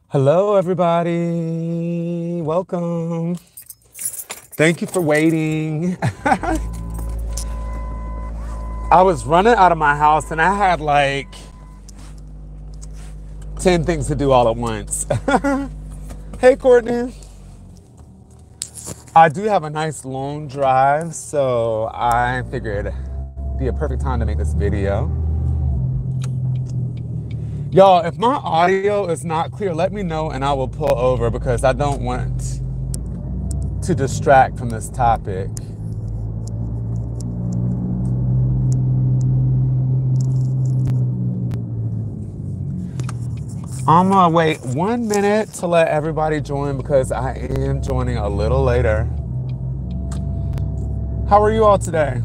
Hello, everybody. Welcome. Thank you for waiting. I was running out of my house and I had like 10 things to do all at once. Hey, Courtney. I do have a nice long drive, so I figured it'd be a perfect time to make this video. Y'all, if my audio is not clear, let me know and I will pull over because I don't want to distract from this topic. I'm gonna wait 1 minute to let everybody join because I am joining a little later. How are you all today?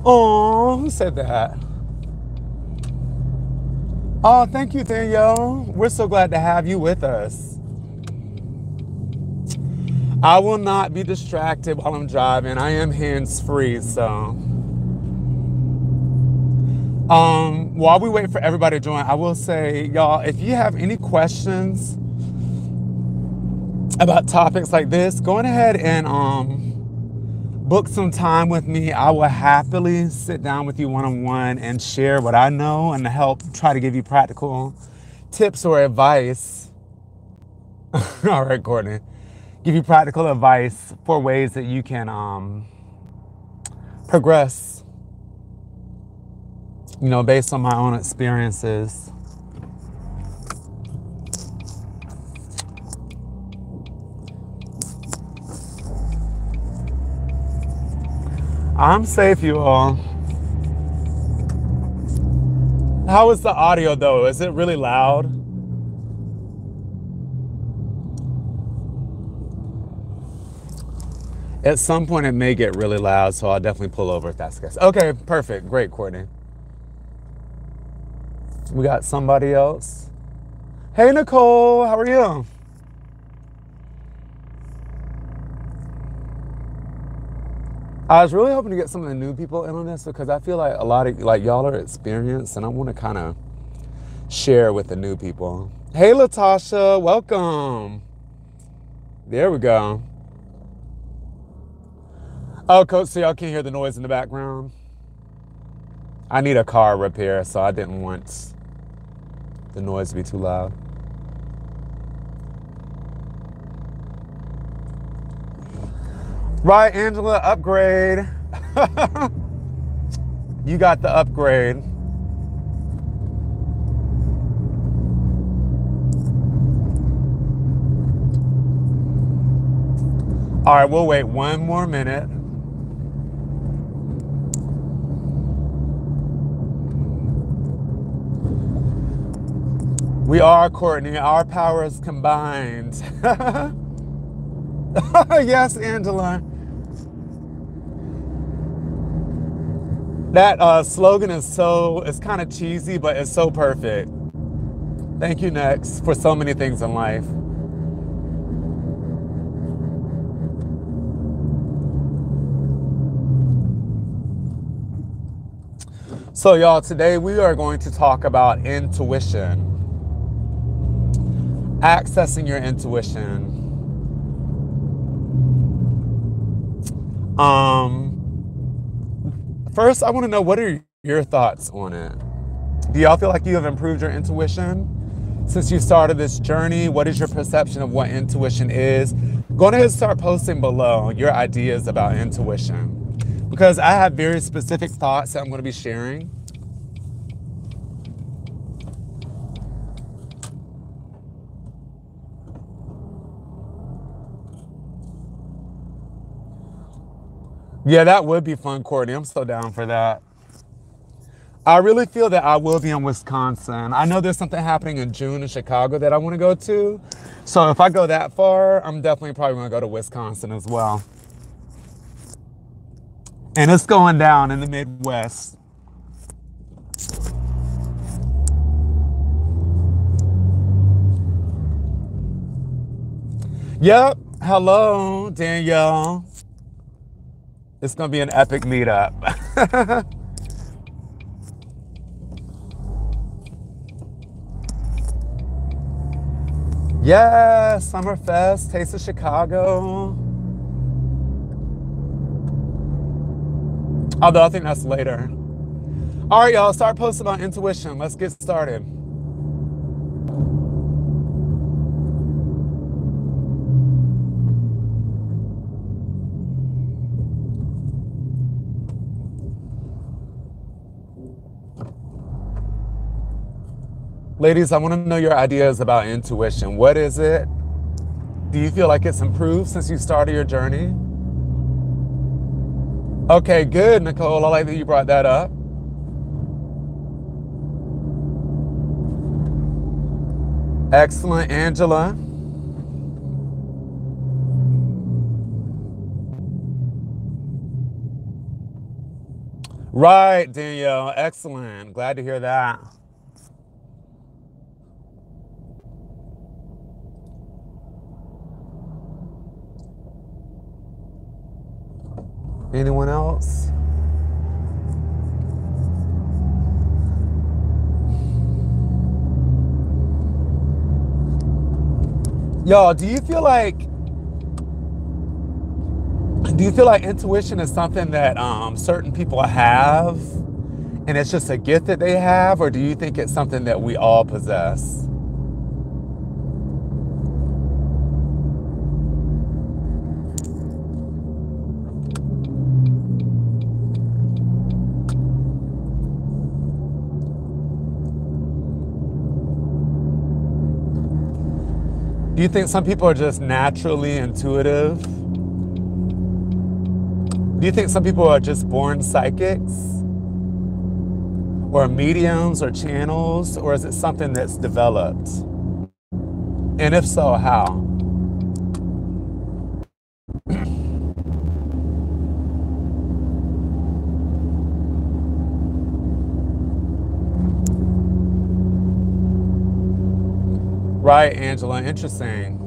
Oh, who said that? Oh, thank you, Danielle. We're so glad to have you with us. I will not be distracted while I'm driving. I am hands-free, so. While we wait for everybody to join, I will say, y'all, if you have any questions about topics like this, go ahead and book some time with me. I will happily sit down with you one-on-one and share what I know and help try to give you practical tips or advice. All right, Courtney. Give you practical advice for ways that you can progress, based on my own experiences. I'm safe, you all. How is the audio, though? Is it really loud? At some point, it may get really loud, so I'll definitely pull over if that's the case. Okay, perfect. Great, Courtney. We got somebody else. Hey, Nicole. How are you? I was really hoping to get some of the new people in on this because I feel like a lot of y'all are experienced and I want to kind of share with the new people. Hey, Latasha, welcome. There we go. Oh, Coach, so y'all can't hear the noise in the background? I need a car repair, so I didn't want the noise to be too loud. Right, Angela, upgrade. You got the upgrade. All right, we'll wait 1 more minute. We are, Courtney. Our powers combined. Yes, Angela. That slogan is it's kind of cheesy, but it's so perfect. Thank you, Next, for so many things in life. So, y'all, today we are going to talk about intuition. Accessing your intuition. First, I want to know, what are your thoughts on it? Do y'all feel like you have improved your intuition since you started this journey? What is your perception of what intuition is? Go ahead and start posting below your ideas about intuition, because I have very specific thoughts that I'm going to be sharing. Yeah, that would be fun, Courtney. I'm so down for that. I really feel that I will be in Wisconsin. I know there's something happening in June in Chicago that I want to go to. So if I go that far, I'm definitely probably going to go to Wisconsin as well. And it's going down in the Midwest. Yep. Hello, Danielle. It's going to be an epic meetup. Yes, Summerfest, Taste of Chicago. Although I think that's later. All right, y'all, start posting about intuition. Let's get started. Ladies, I want to know your ideas about intuition. What is it? Do you feel like it's improved since you started your journey? Okay, good, Nicole. I like that you brought that up. Excellent, Angela. Right, Danielle. Excellent. Glad to hear that. Anyone else? Y'all, do you feel like intuition is something that certain people have and it's just a gift that they have, or do you think it's something that we all possess? Do you think some people are just naturally intuitive? Do you think some people are just born psychics? Or mediums or channels? Or is it something that's developed? And if so, how? Right, Angela, interesting.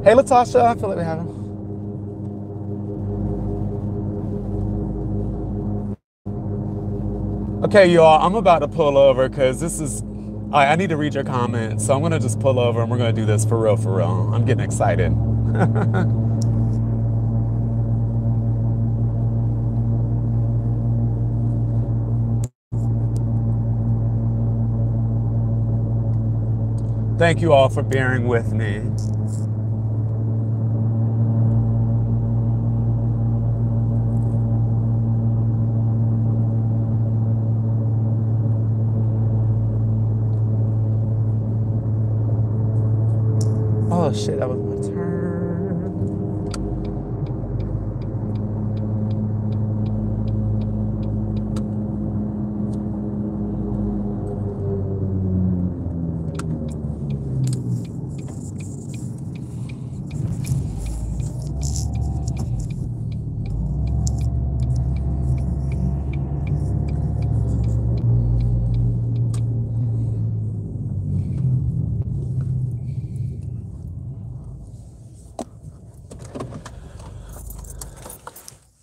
Hey, Latasha, I feel like we have him. Okay, y'all, I'm about to pull over because this is, I need to read your comments. So I'm going to just pull over and we're going to do this for real, for real. I'm getting excited. Thank you all for bearing with me. Oh shit, that was my turn.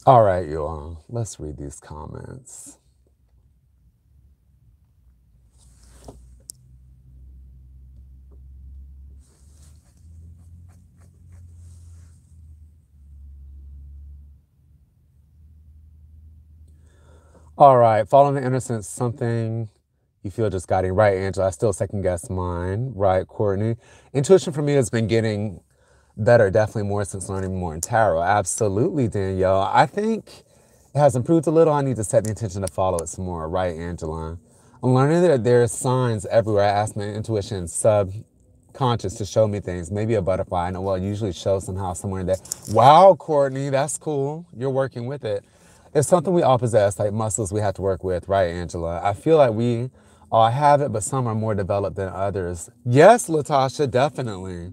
All right, you all, let's read these comments. All right, following the innocence, something you feel just got it right, Angela. I still second guess mine. Right, Courtney. Intuition for me has been getting better, definitely more since learning more in tarot. Absolutely, Danielle. I think it has improved a little. I need to set the intention to follow it some more. Right, Angela. I'm learning that there's signs everywhere. I ask my intuition subconscious to show me things. Maybe a butterfly. I know, well, it usually shows somehow somewhere in there. Wow, Courtney, that's cool. You're working with it. It's something we all possess, like muscles we have to work with. Right, Angela? I feel like we all have it, but some are more developed than others. Yes, Latasha, definitely.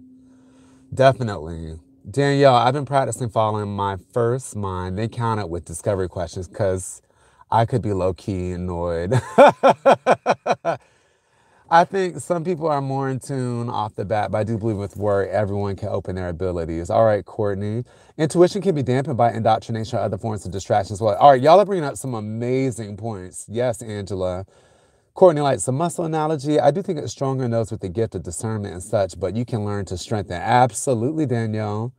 Definitely. Danielle, I've been practicing following my first mind, then count it with discovery questions because I could be low-key annoyed. I think some people are more in tune off the bat, but I do believe with work, everyone can open their abilities. All right, Courtney. Intuition can be dampened by indoctrination or other forms of distractions. Well, all right, y'all are bringing up some amazing points. Yes, Angela. Courtney likes the muscle analogy. I do think it's stronger in those with the gift of discernment and such, but you can learn to strengthen. Absolutely, Danielle.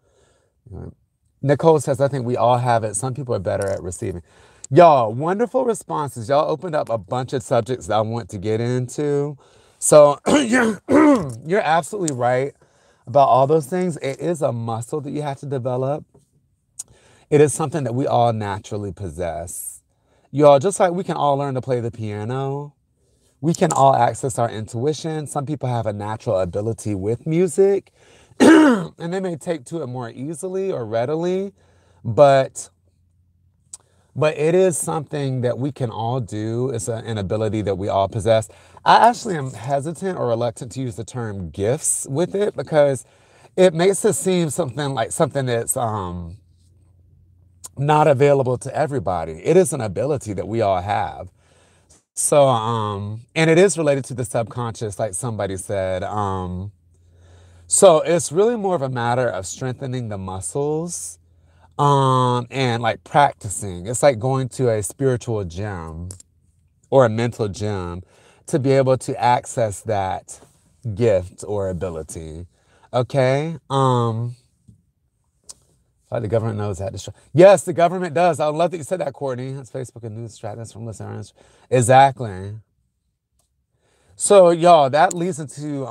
Nicole says, I think we all have it. Some people are better at receiving. Y'all, wonderful responses. Y'all opened up a bunch of subjects that I want to get into. So you're absolutely right about all those things. It is a muscle that you have to develop. It is something that we all naturally possess. Y'all, just like we can all learn to play the piano, we can all access our intuition. Some people have a natural ability with music, and they may take to it more easily or readily, but it is something that we can all do. It's an ability that we all possess. I actually am hesitant or reluctant to use the term gifts with it because it makes it seem something that's not available to everybody. It is an ability that we all have. So, and it is related to the subconscious, like somebody said. So it's really more of a matter of strengthening the muscles, and like practicing. It's like going to a spiritual gym or a mental gym to be able to access that gift or ability. Okay. Like the government knows that. Yes, the government does. I love that you said that, Courtney. That's Facebook and news strat. That's from listeners. Exactly. So, y'all, that leads into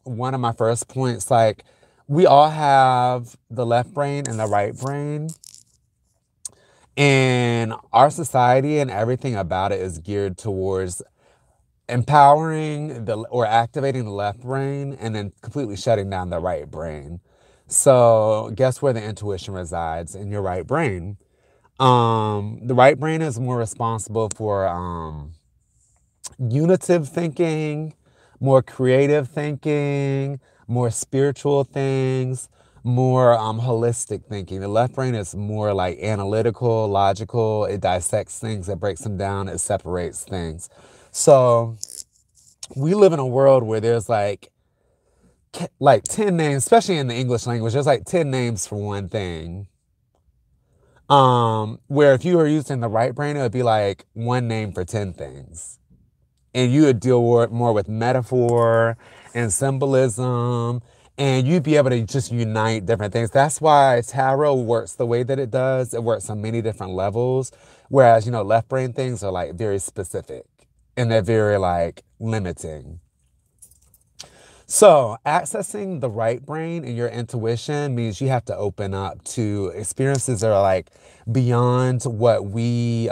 one of my first points. Like, we all have the left brain and the right brain. And our society and everything about it is geared towards empowering or activating the left brain and then completely shutting down the right brain. So guess where the intuition resides? In your right brain. The right brain is more responsible for unitive thinking, more creative thinking, more spiritual things, more holistic thinking. The left brain is more like analytical, logical. It dissects things, it breaks them down, it separates things. So we live in a world where there's like 10 names, especially in the English language, there's like 10 names for one thing. Where if you were using the right brain, it would be like one name for 10 things. And you would deal more with metaphor and symbolism, and you'd be able to just unite different things. That's why tarot works the way that it does. It works on many different levels. Whereas, left brain things are like very specific and they're very like limiting. So accessing the right brain and your intuition means you have to open up to experiences that are like beyond what we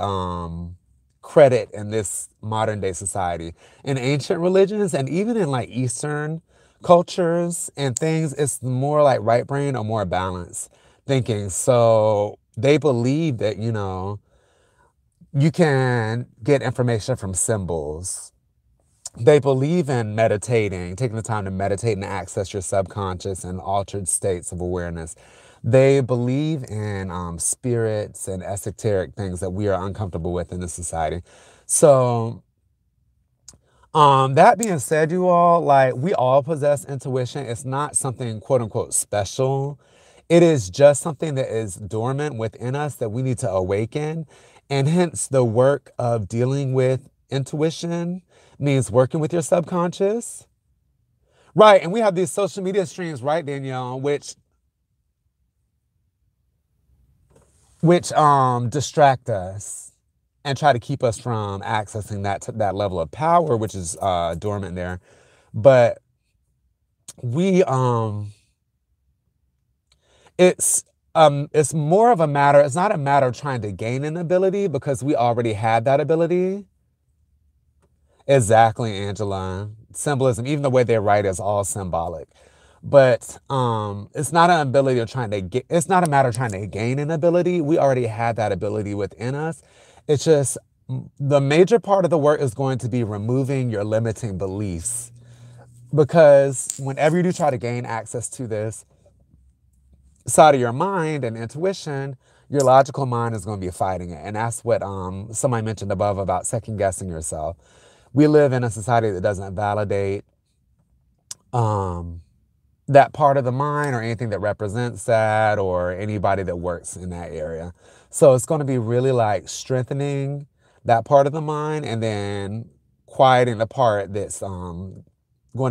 credit in this modern day society. In ancient religions and even in like Eastern cultures and things, it's more like right brain or more balanced thinking. So they believe that, you can get information from symbols. They believe in meditating, taking the time to meditate and access your subconscious and altered states of awareness. They believe in spirits and esoteric things that we are uncomfortable with in this society. So, that being said, you all, like, we all possess intuition. It's not something quote unquote special. It is just something that is dormant within us that we need to awaken. And hence the work of dealing with intuition means working with your subconscious. Right, and we have these social media streams, right, Danielle, which distract us and try to keep us from accessing that level of power, which is dormant there. But it's more of a matter, it's not a matter of trying to gain an ability because we already had that ability. Exactly, Angela. Symbolism, even the way they write is all symbolic. But it's not an ability of trying to get, it's not a matter of trying to gain an ability. We already had that ability within us. It's just the major part of the work is going to be removing your limiting beliefs. Because whenever you do try to gain access to this side of your mind and intuition, your logical mind is going to be fighting it. And that's what somebody mentioned above about second guessing yourself. we live in a society that doesn't validate that part of the mind or anything that represents that or anybody that works in that area. So it's going to be really like strengthening that part of the mind and then quieting the part that's going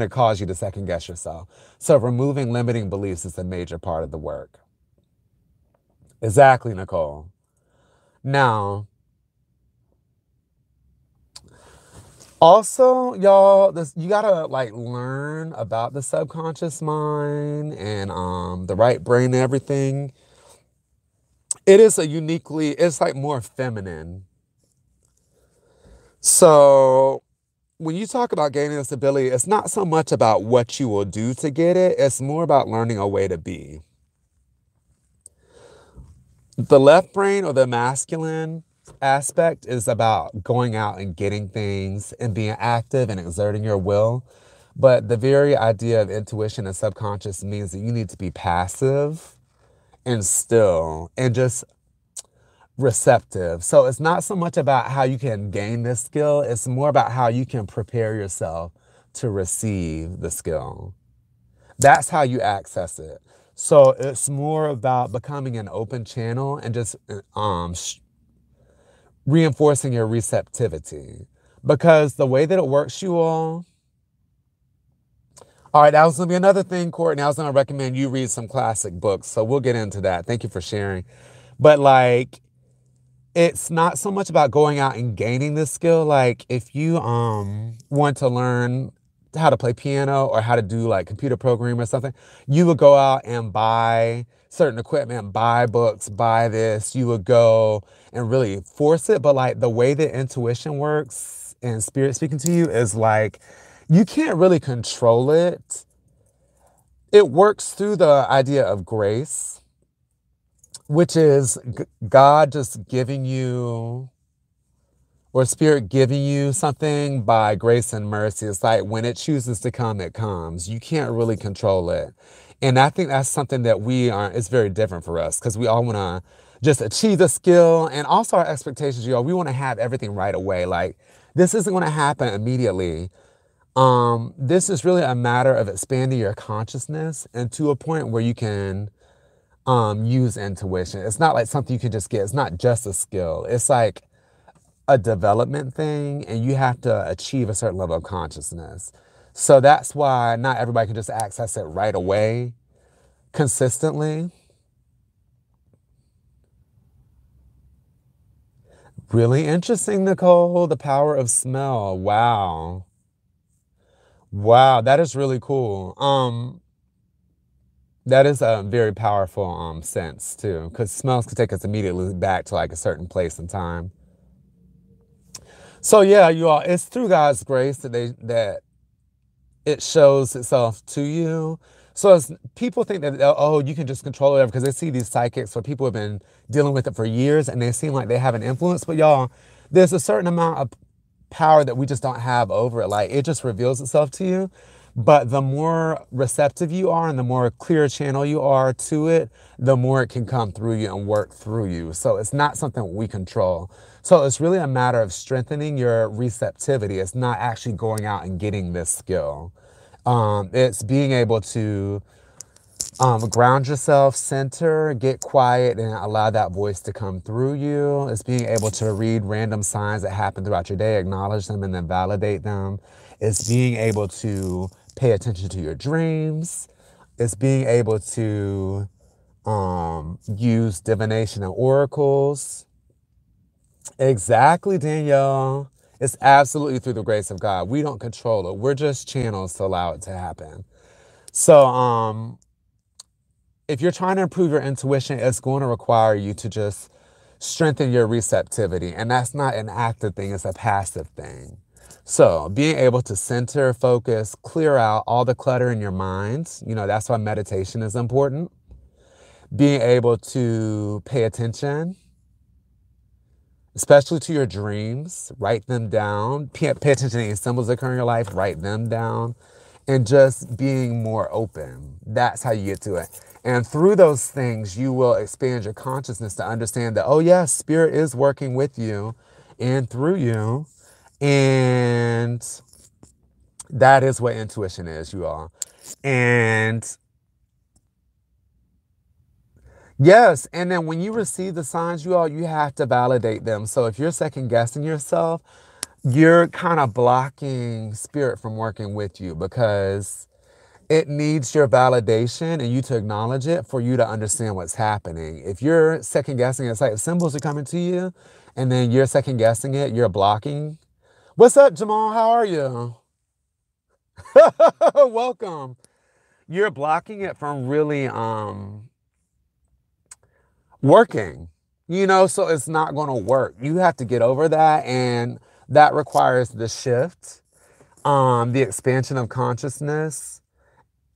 to cause you to second guess yourself. So removing limiting beliefs is a major part of the work. Exactly, Nicole. Now, also, y'all, you gotta like learn about the subconscious mind and the right brain and everything. It is it's like more feminine. So when you talk about gaining this ability, it's not so much about what you will do to get it, it's more about learning a way to be. The left brain or the masculine aspect is about going out and getting things and being active and exerting your will. But the very idea of intuition and subconscious means that you need to be passive and still and just receptive. So it's not so much about how you can gain this skill, it's more about how you can prepare yourself to receive the skill. That's how you access it. So it's more about becoming an open channel and just reinforcing your receptivity. Because the way that it works, you all right, that was going to be another thing, Courtney. I was going to recommend you read some classic books. So we'll get into that. Thank you for sharing. But like, it's not so much about going out and gaining this skill. Like if you want to learn how to play piano or how to do like computer programming or something, you would go out and buy certain equipment, buy books, buy this. You would go and really force it. But like the way that intuition works and spirit speaking to you is like, you can't really control it. It works through the idea of grace, which is God just giving you, or spirit giving you something by grace and mercy. It's like when it chooses to come, it comes. You can't really control it. And I think that's something that it's very different for us because we all want to just achieve the skill. And also our expectations, we want to have everything right away. Like this isn't going to happen immediately. This is really a matter of expanding your consciousness and to a point where you can use intuition. It's not like something you can just get. It's not just a skill. It's like a development thing, and you have to achieve a certain level of consciousness. So that's why not everybody can just access it right away, consistently. Really interesting, Nicole. The power of smell. Wow. Wow, that is really cool. That is a very powerful sense too, because smells can take us immediately back to like a certain place and time. So yeah, you all, it's through God's grace that it shows itself to you. So as people think that, oh, you can just control it because they see these psychics or people have been dealing with it for years and they seem like they have an influence. But y'all, there's a certain amount of power that we just don't have over it. Like it just reveals itself to you. But the more receptive you are and the more clear channel you are to it, the more it can come through you and work through you. So it's not something we control. So it's really a matter of strengthening your receptivity. It's not actually going out and getting this skill. It's being able to ground yourself, center, get quiet, and allow that voice to come through you. It's being able to read random signs that happen throughout your day, acknowledge them, and then validate them. It's being able to pay attention to your dreams. It's being able to use divination and oracles. Exactly, Danielle. It's absolutely through the grace of God. We don't control it. We're just channels to allow it to happen. So if you're trying to improve your intuition, it's going to require you to just strengthen your receptivity. And that's not an active thing, it's a passive thing. So being able to center, focus, clear out all the clutter in your mind, that's why meditation is important. Being able to pay attention, especially to your dreams, write them down, pay attention to any symbols that occur in your life, write them down, and just being more open. That's how you get to it. And through those things, you will expand your consciousness to understand that, oh yes, spirit is working with you and through you. And that is what intuition is, you all. And yes, and then when you receive the signs, you all, you have to validate them. So if you're second guessing yourself, you're kind of blocking spirit from working with you, because it needs your validation and you to acknowledge it for you to understand what's happening. If you're second guessing, it's like symbols are coming to you and then you're second guessing it, you're blocking. What's up, Jamal? How are you? Welcome. You're blocking it from really working, so it's not going to work. You have to get over that, and that requires the shift, the expansion of consciousness,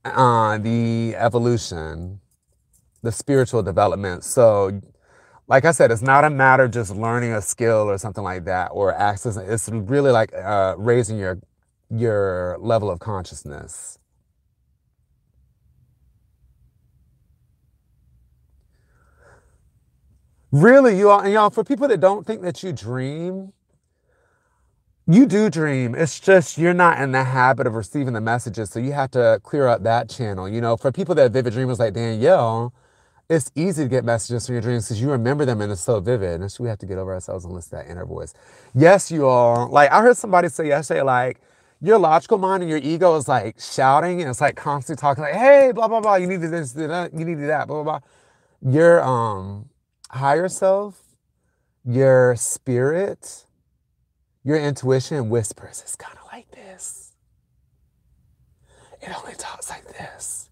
the evolution, the spiritual development. So, like I said, it's not a matter of just learning a skill or something like that, or access. It's really like raising your level of consciousness. Really, y'all, for people that don't think that you dream, you do dream. It's just you're not in the habit of receiving the messages, so you have to clear up that channel. For people that have vivid dreamers like Danielle, it's easy to get messages from your dreams because you remember them and it's so vivid. And so we have to get over ourselves and listen to that inner voice. Yes, you all. Like, I heard somebody say yesterday, like, your logical mind and your ego is like shouting and it's like constantly talking like, hey, blah, blah, blah. You need to do this, do that, you need to do that, blah, blah, blah. Your higher self, your spirit, your intuition whispers. It's kind of like this. It only talks like this.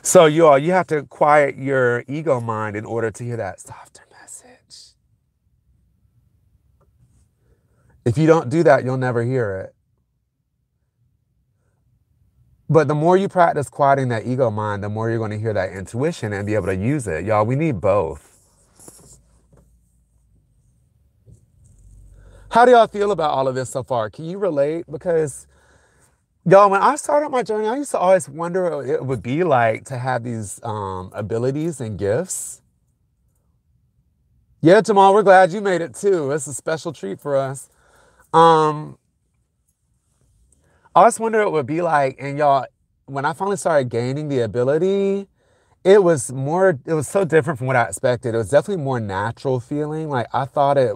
So you have to quiet your ego mind in order to hear that softer message. If you don't do that, you'll never hear it. But the more you practice quieting that ego mind, the more you're going to hear that intuition and be able to use it. Y'all, we need both. How do y'all feel about all of this so far? Can you relate? Because, y'all, when I started my journey, I used to always wonder what it would be like to have these abilities and gifts. Yeah, Jamal, we're glad you made it too. It's a special treat for us. I always wonder what it would be like. And y'all, when I finally started gaining the ability, it was so different from what I expected. It was definitely more natural feeling. Like, I thought it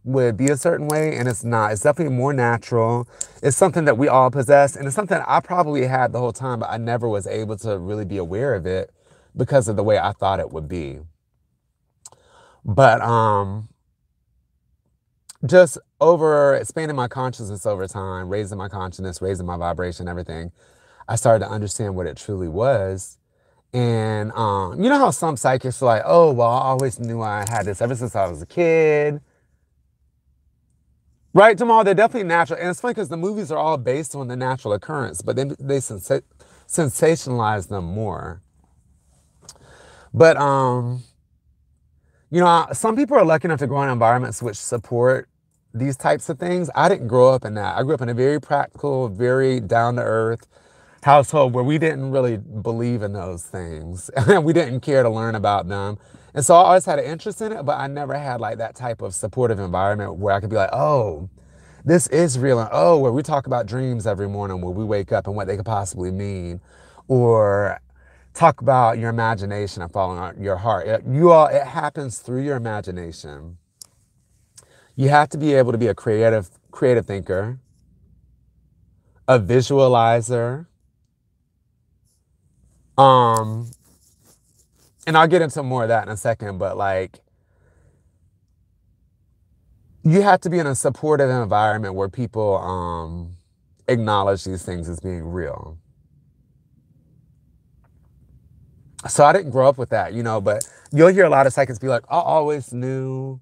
would be a certain way, and it's not. It's definitely more natural. It's something that we all possess, and it's something I probably had the whole time, but I never was able to really be aware of it because of the way I thought it would be. But just over expanding my consciousness over time, raising my consciousness, raising my vibration, everything, I started to understand what it truly was. And you know how some psychics are like, oh, well, I always knew I had this ever since I was a kid. Right, Jamal? They're definitely natural. And it's funny because the movies are all based on the natural occurrence, but then they sensationalize them more. But, some people are lucky enough to grow in environments which support these types of things. I didn't grow up in that. I grew up in a very practical, very down-to-earth household where we didn't really believe in those things. We didn't care to learn about them. And so I always had an interest in it, but I never had like that type of supportive environment where I could be like, oh, this is real. And oh, where we talk about dreams every morning when we wake up and what they could possibly mean. Or talk about your imagination and following your heart. It happens through your imagination. You have to be able to be a creative thinker, a visualizer. And I'll get into more of that in a second, but like, you have to be in a supportive environment where people acknowledge these things as being real. So I didn't grow up with that, but you'll hear a lot of psychics be like, I always knew,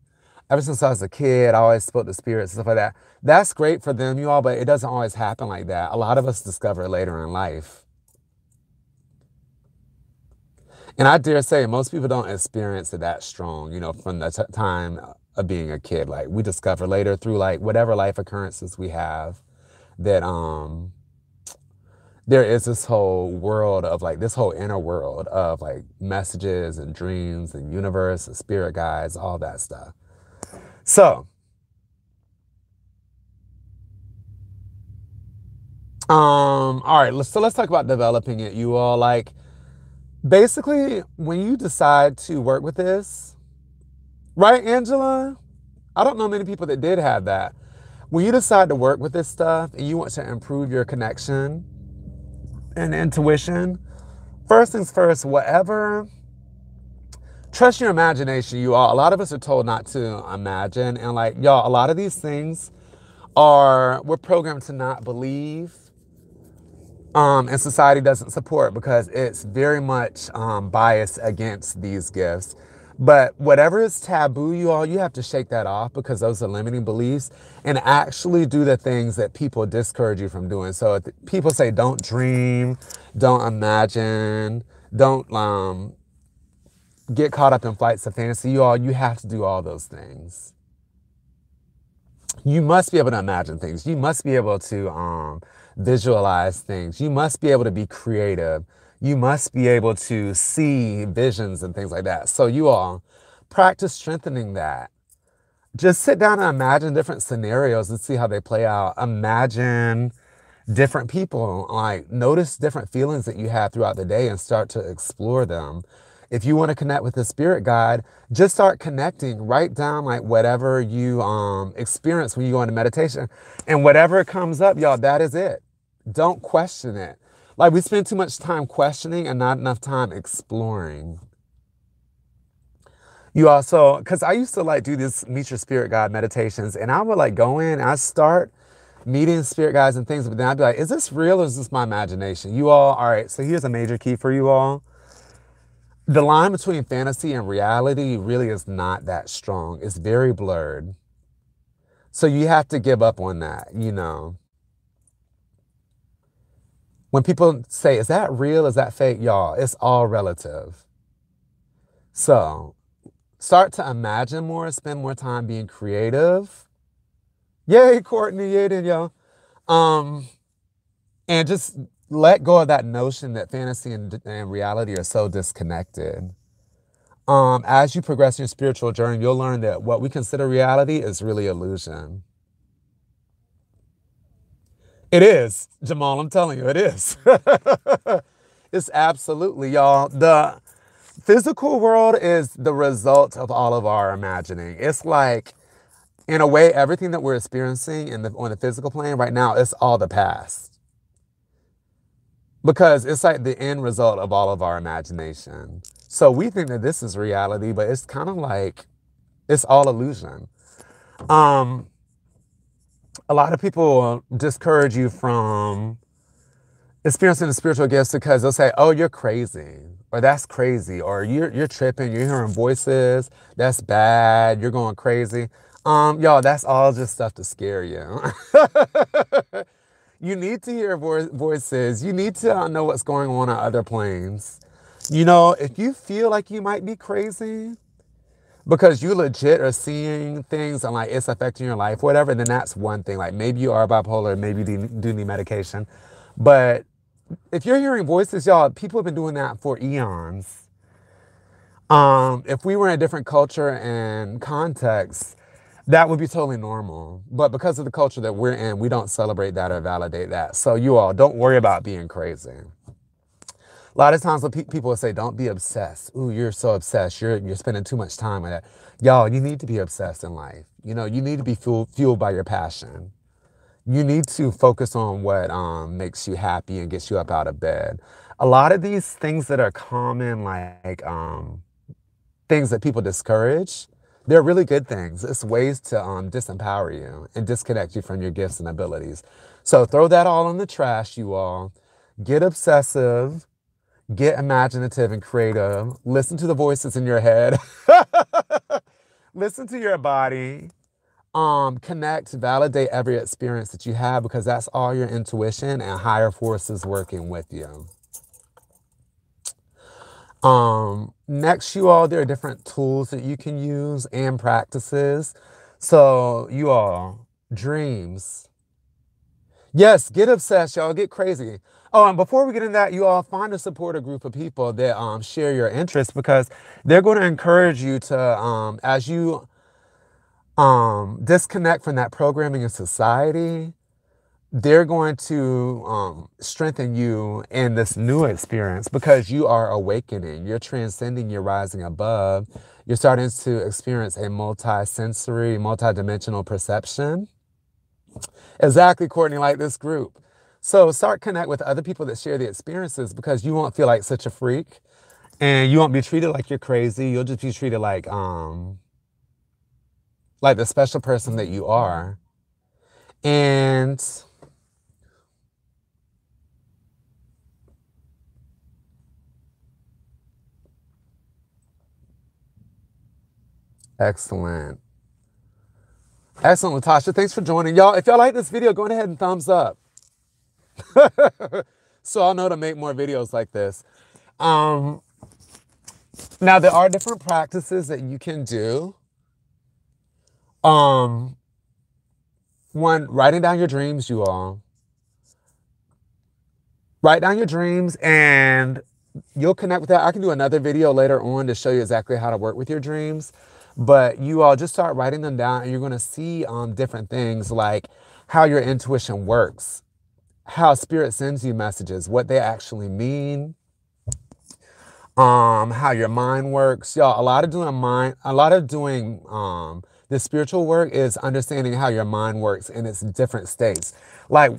ever since I was a kid, I always spoke to spirits and stuff like that. That's great for them, you all, but it doesn't always happen like that. A lot of us discover it later in life. And I dare say most people don't experience it that strong, from the time of being a kid. Like, we discover later through like whatever life occurrences we have that there is this whole world of like, this whole inner world of like messages and dreams and universe and spirit guides, all that stuff. So All right, let's talk about developing it, you all. Like, basically, when you decide to work with this, right, Angela? I don't know many people that did have that. When you decide to work with this stuff and you want to improve your connection and intuition, first things first, whatever, trust your imagination, you all. A lot of us are told not to imagine. And like, y'all, a lot of these things we're programmed to not believe. And society doesn't support because it's very much biased against these gifts. But whatever is taboo, you all, you have to shake that off because those are limiting beliefs and actually do the things that people discourage you from doing. So if people say, don't dream, don't imagine, don't get caught up in flights of fantasy, you all, you have to do all those things. You must be able to imagine things. You must be able to visualize things. You must be able to be creative. You must be able to see visions and things like that. So you all practice strengthening that. Just sit down and imagine different scenarios and see how they play out. Imagine different people, like notice different feelings that you have throughout the day and start to explore them. If you want to connect with the spirit guide, just start connecting. Write down like whatever you experience when you go into meditation, and whatever comes up, y'all, that is it. Don't question it. Like, we spend too much time questioning and not enough time exploring. You also, because I used to like do this meet your spirit guide meditations, and I would like go in, I start meeting spirit guides and things, but then I'd be like, is this real or is this my imagination? You all right, so here's a major key for you all. The line between fantasy and reality really is not that strong. It's very blurred. So you have to give up on that, you know. When people say, is that real? Is that fake? Y'all, it's all relative. So start to imagine more, spend more time being creative. Yay, Courtney, yay, then, y'all. And just let go of that notion that fantasy and reality are so disconnected. As you progress in your spiritual journey, you'll learn that what we consider reality is really illusion. It is, Jamal, I'm telling you, it is. It's absolutely, y'all. The physical world is the result of all of our imagining. It's like, in a way, everything that we're experiencing on the physical plane right now, it's all the past. Because it's like the end result of all of our imagination. So we think that this is reality, but it's kind of like, it's all illusion. A lot of people discourage you from experiencing the spiritual gifts because they'll say, oh, you're crazy, or that's crazy, or you're tripping, you're hearing voices, that's bad, you're going crazy. Y'all, that's all just stuff to scare you. You need to hear voices. You need to know what's going on other planes. You know, if you feel like you might be crazy because you legit are seeing things and like it's affecting your life, whatever, then that's one thing. Like maybe you are bipolar, maybe you do need medication. But if you're hearing voices, y'all, people have been doing that for eons. If we were in a different culture and context, that would be totally normal. But because of the culture that we're in, we don't celebrate that or validate that. So you all, don't worry about being crazy. A lot of times when people will say, don't be obsessed. Ooh, you're so obsessed. You're spending too much time with that. Y'all, you need to be obsessed in life. You know, you need to be fueled by your passion. You need to focus on what makes you happy and gets you up out of bed. A lot of these things that are common, like things that people discourage, they're really good things. It's ways to disempower you and disconnect you from your gifts and abilities. So throw that all in the trash, you all. Get obsessive, get imaginative and creative. Listen to the voices in your head. Listen to your body. Connect, validate every experience that you have because that's all your intuition and higher forces working with you. Next, you all, there are different tools that you can use and practices. So you all, dreams. Yes, get obsessed, y'all, get crazy. Oh, and before we get into that, you all find a supportive group of people that share your interests because they're going to encourage you to, as you disconnect from that programming in society, they're going to strengthen you in this new experience because you are awakening. You're transcending, you're rising above. You're starting to experience a multi-sensory, multi-dimensional perception. Exactly, Courtney, like this group. So start connect with other people that share the experiences because you won't feel like such a freak and you won't be treated like you're crazy. You'll just be treated like the special person that you are. And excellent. Excellent, Latasha. Thanks for joining. Y'all, if y'all like this video, go ahead and thumbs up. So I'll know to make more videos like this. Now, there are different practices that you can do. One, writing down your dreams, you all. Write down your dreams and you'll connect with that. I can do another video later on to show you exactly how to work with your dreams. But you all just start writing them down and you're going to see different things like how your intuition works, how spirit sends you messages, what they actually mean, how your mind works. Y'all, a lot of doing the spiritual work is understanding how your mind works in its different states. Like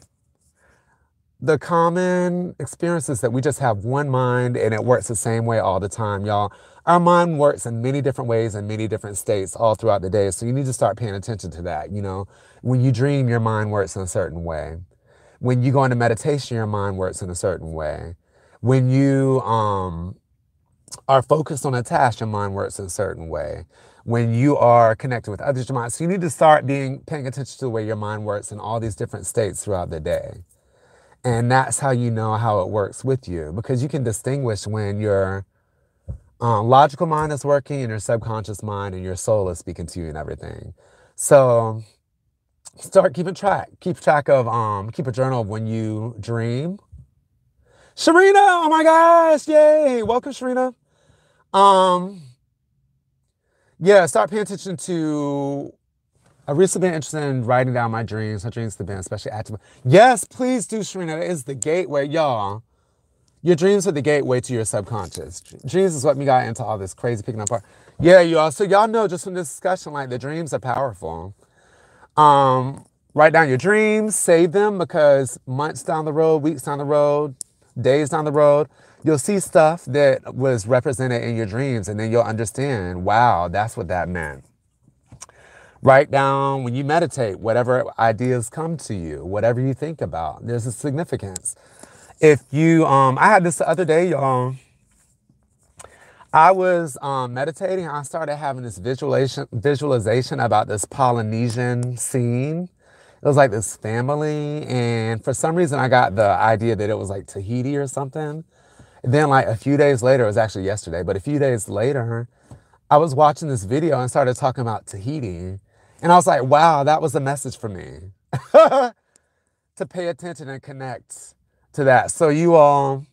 the common experience is that we just have one mind and it works the same way all the time, y'all. Our mind works in many different ways in many different states all throughout the day. So you need to start paying attention to that. You know, when you dream, your mind works in a certain way. When you go into meditation, your mind works in a certain way. When you are focused on a task, your mind works in a certain way. When you are connected with others, your mind. So you need to start paying attention to the way your mind works in all these different states throughout the day. And that's how you know how it works with you, because you can distinguish when your logical mind is working and your subconscious mind and your soul is speaking to you and everything. So start keeping track. Keep track of, keep a journal of when you dream. Sharina, oh my gosh, yay. Welcome, Sharina. Yeah, start paying attention to, I've recently been interested in writing down my dreams. My dreams have been especially active. Yes, please do, Sharina. That is the gateway, y'all. Your dreams are the gateway to your subconscious. Dreams is what me got into all this crazy picking apart. Yeah, y'all. So y'all know just from this discussion, like the dreams are powerful. Write down your dreams, save them, because months down the road, weeks down the road, days down the road, you'll see stuff that was represented in your dreams, and then you'll understand, wow, that's what that meant. Write down when you meditate, whatever ideas come to you, whatever you think about, there's a significance. If you, I had this the other day, y'all. I was meditating. I started having this visualization about this Polynesian scene. It was like this family, and for some reason I got the idea that it was like Tahiti or something. And then like a few days later, it was actually yesterday, but a few days later, I was watching this video and started talking about Tahiti. And I was like, wow, that was a message for me to pay attention and connect to that. So you all,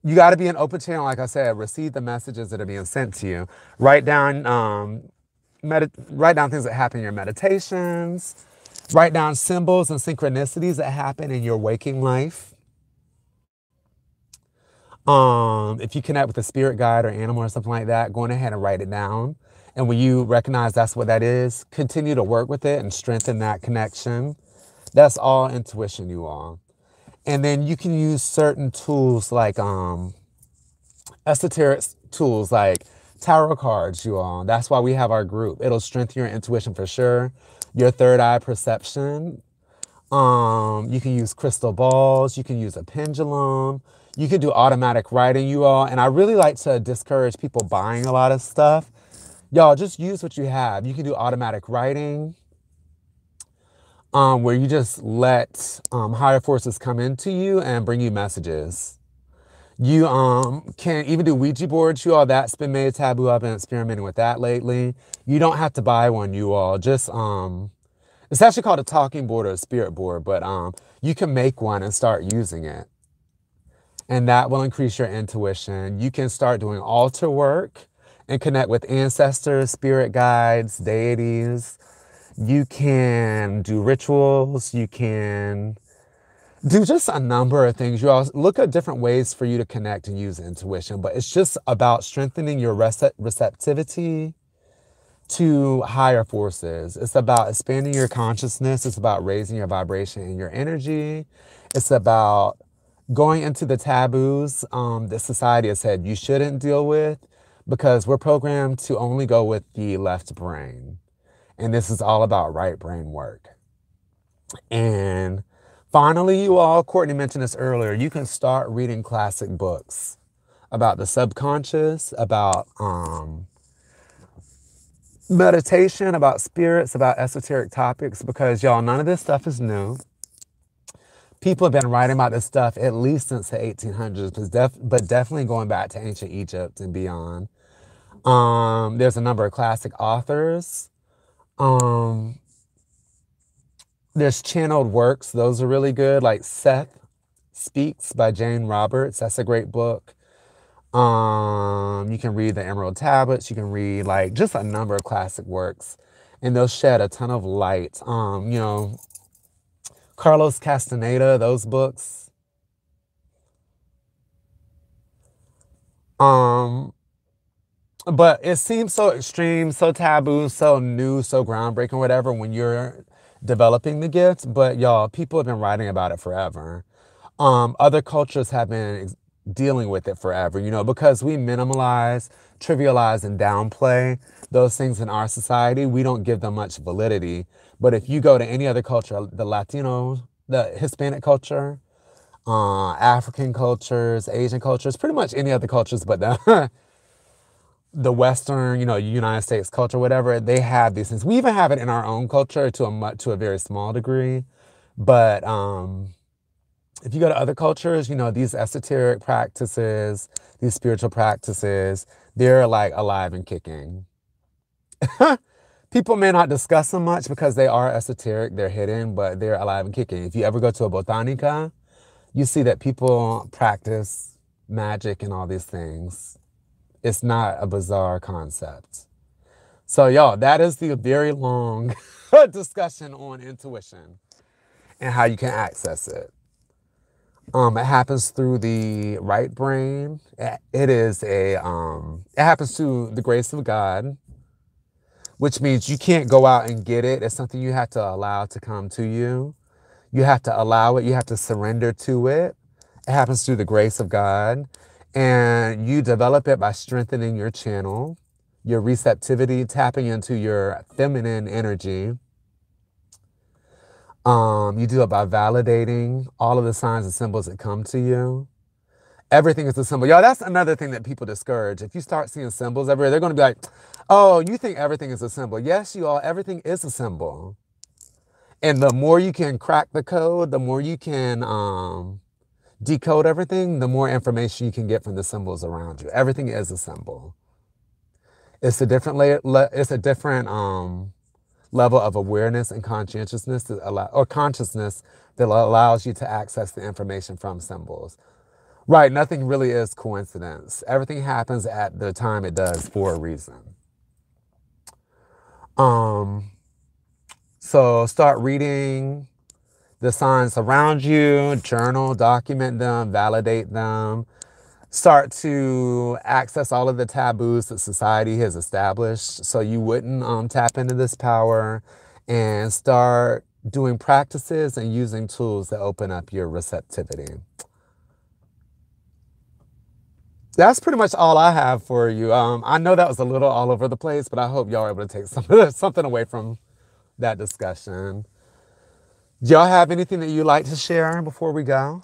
you got to be an open channel, like I said, receive the messages that are being sent to you. Write down things that happen in your meditations. Write down symbols and synchronicities that happen in your waking life. If you connect with a spirit guide or animal or something like that, go ahead and write it down. And when you recognize that's what that is, continue to work with it and strengthen that connection. That's all intuition, you all. And then you can use certain tools like esoteric tools like tarot cards, you all. That's why we have our group. It'll strengthen your intuition for sure. Your third eye perception. You can use crystal balls. You can use a pendulum. You can do automatic writing, you all. And I really like to discourage people buying a lot of stuff. Y'all, just use what you have. You can do automatic writing, where you just let higher forces come into you and bring you messages. You can even do Ouija boards, you all. That's been made taboo. I've been experimenting with that lately. You don't have to buy one, you all. Just it's actually called a talking board or a spirit board, but you can make one and start using it. And that will increase your intuition. You can start doing altar work and connect with ancestors, spirit guides, deities. You can do rituals. You can do just a number of things. You all look at different ways for you to connect and use intuition, but it's just about strengthening your receptivity to higher forces. It's about expanding your consciousness. It's about raising your vibration and your energy. It's about going into the taboos that society has said you shouldn't deal with, because we're programmed to only go with the left brain. And this is all about right brain work. And finally, you all, Courtney mentioned this earlier, you can start reading classic books about the subconscious, about meditation, about spirits, about esoteric topics, because y'all, none of this stuff is new. People have been writing about this stuff at least since the 1800s, but definitely going back to ancient Egypt and beyond. There's a number of classic authors. There's channeled works. Those are really good, like Seth Speaks by Jane Roberts. That's a great book. You can read the Emerald Tablets. You can read like just a number of classic works, and they'll shed a ton of light. You know, Carlos Castaneda, those books. But it seems so extreme, so taboo, so new, so groundbreaking, whatever, when you're developing the gift. But y'all, people have been writing about it forever. Other cultures have been dealing with it forever, you know, because we minimalize, trivialize, and downplay those things in our society. We don't give them much validity. But if you go to any other culture, the Latino, the Hispanic culture, African cultures, Asian cultures, pretty much any other cultures but the Western, you know, United States culture, whatever, they have these things. We even have it in our own culture to a very small degree. But if you go to other cultures, you know, these esoteric practices, these spiritual practices, they're like alive and kicking. People may not discuss them much because they are esoteric, they're hidden, but they're alive and kicking. If you ever go to a botanica, you see that people practice magic and all these things. It's not a bizarre concept. So y'all, that is the very long discussion on intuition and how you can access it. It happens through the right brain. It happens through the grace of God, which means you can't go out and get it. It's something you have to allow to come to you. You have to allow it. You have to surrender to it. It happens through the grace of God. And you develop it by strengthening your channel, your receptivity, tapping into your feminine energy. You do it by validating all of the signs and symbols that come to you. Everything is a symbol. Y'all, that's another thing that people discourage. If you start seeing symbols everywhere, they're going to be like, oh, you think everything is a symbol. Yes, you all, everything is a symbol. And the more you can crack the code, the more you can decode everything, the more information you can get from the symbols around you. Everything is a symbol. It's a different level of awareness and conscientiousness consciousness that allows you to access the information from symbols. Right, nothing really is coincidence. Everything happens at the time it does for a reason. So start reading the signs around you, journal, document them, validate them. Start to access all of the taboos that society has established so you wouldn't tap into this power, and start doing practices and using tools that open up your receptivity. That's pretty much all I have for you. I know that was a little all over the place, but I hope y'all are able to take something away from that discussion. Do y'all have anything that you'd like to share before we go?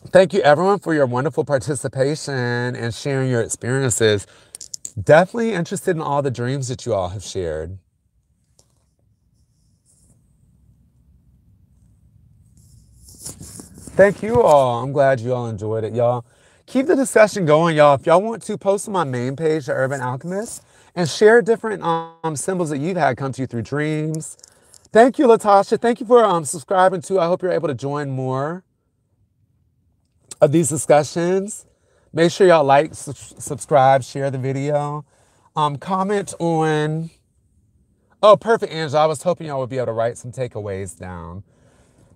Thank you, everyone, for your wonderful participation and sharing your experiences. Definitely interested in all the dreams that you all have shared. Thank you all. I'm glad you all enjoyed it, y'all. Keep the discussion going, y'all. If y'all want to, post on my main page, The Urban Alchemist, and share different symbols that you've had come to you through dreams. Thank you, Latasha. Thank you for subscribing too. I hope you're able to join more of these discussions. Make sure y'all like, subscribe, share the video. Comment on... Oh, perfect, Angela. I was hoping y'all would be able to write some takeaways down.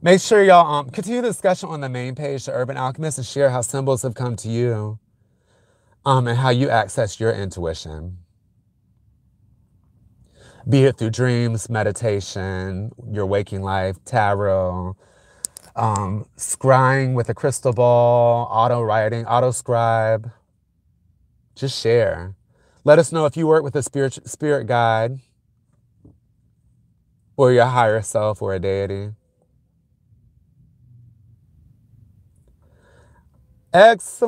Make sure y'all continue the discussion on the main page, The Urban Alchemist, and share how symbols have come to you and how you access your intuition. Be it through dreams, meditation, your waking life, tarot, scrying with a crystal ball, auto writing, auto scribe. Just share. Let us know if you work with a spirit guide or your higher self or a deity. Excellent.